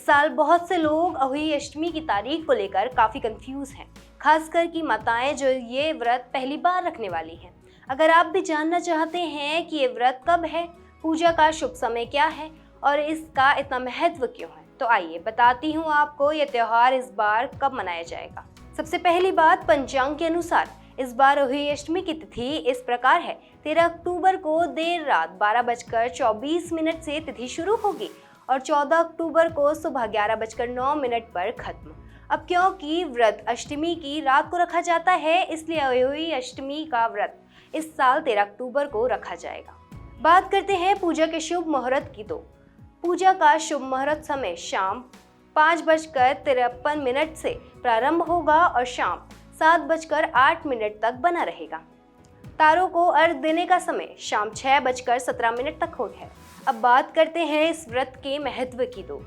साल बहुत से लोग अहोई अष्टमी की तारीख को लेकर काफ़ी कंफ्यूज हैं, खासकर कि माताएं जो ये व्रत पहली बार रखने वाली हैं। अगर आप भी जानना चाहते हैं कि ये व्रत कब है, पूजा का शुभ समय क्या है और इसका इतना महत्व क्यों है, तो आइए बताती हूँ आपको ये त्यौहार इस बार कब मनाया जाएगा। सबसे पहली बात, पंचांग के अनुसार इस बार अहोई अष्टमी की तिथि इस प्रकार है। 13 अक्टूबर को देर रात 12:24 से तिथि शुरू होगी और 14 अक्टूबर को सुबह 11:09 पर खत्म। अब क्योंकि व्रत अष्टमी की रात को रखा जाता है, इसलिए अहोई अष्टमी का व्रत इस साल 13 अक्टूबर को रखा जाएगा। बात करते हैं पूजा के शुभ मुहूर्त की। तो पूजा का शुभ मुहूर्त समय शाम 5:53 से प्रारंभ होगा और शाम 7:08 तक बना रहेगा। तारों को अर्घ देने का समय शाम 6:17 तक है। अब बात करते हैं इस व्रत के महत्व की। तो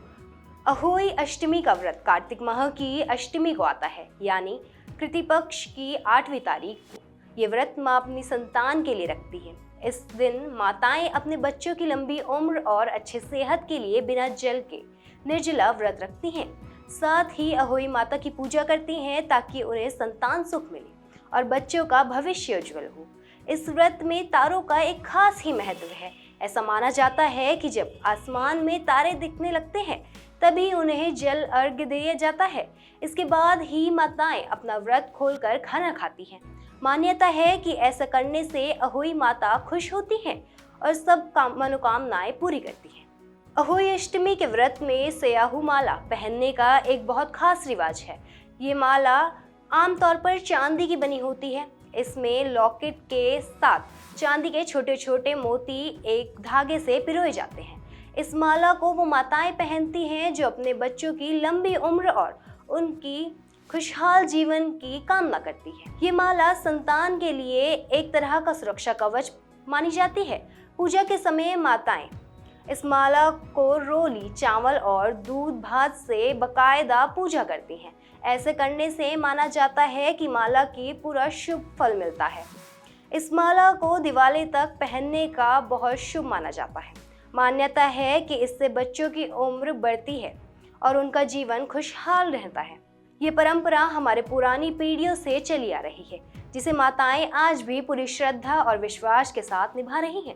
अहोई अष्टमी का व्रत कार्तिक माह की अष्टमी को आता है, यानी कृति पक्ष की 8वीं तारीख को। ये व्रत माँ अपनी संतान के लिए रखती है। इस दिन माताएं अपने बच्चों की लंबी उम्र और अच्छे सेहत के लिए बिना जल के निर्जला व्रत रखती हैं। साथ ही अहोई माता की पूजा करती हैं ताकि उन्हें संतान सुख मिले और बच्चों का भविष्य उज्जवल हो। इस व्रत में तारों का एक खास ही महत्व है। ऐसा माना जाता है कि जब आसमान में तारे दिखने लगते हैं तभी उन्हें जल अर्घ्य दिया जाता है। इसके बाद ही माताएं अपना व्रत खोलकर खाना खाती हैं। मान्यता है कि ऐसा करने से अहोई माता खुश होती हैं और सब मनोकामनाएं पूरी करती हैं। अहोई अष्टमी के व्रत में स्याहू माला पहनने का एक बहुत खास रिवाज है। ये माला आमतौर पर चांदी की बनी होती है। इसमें लॉकेट के साथ चांदी के छोटे छोटे मोती एक धागे से पिरोए जाते हैं। इस माला को वो माताएं पहनती हैं जो अपने बच्चों की लंबी उम्र और उनकी खुशहाल जीवन की कामना करती है। ये माला संतान के लिए एक तरह का सुरक्षा कवच मानी जाती है। पूजा के समय माताएं इस माला को रोली, चावल और दूध भात से बकायदा पूजा करती हैं। ऐसे करने से माना जाता है कि माला की पूरा शुभ फल मिलता है। इस माला को दिवाली तक पहनने का बहुत शुभ माना जाता है। मान्यता है कि इससे बच्चों की उम्र बढ़ती है और उनका जीवन खुशहाल रहता है। ये परंपरा हमारे पुरानी पीढ़ियों से चली आ रही है, जिसे माताएं आज भी पूरी श्रद्धा और विश्वास के साथ निभा रही हैं।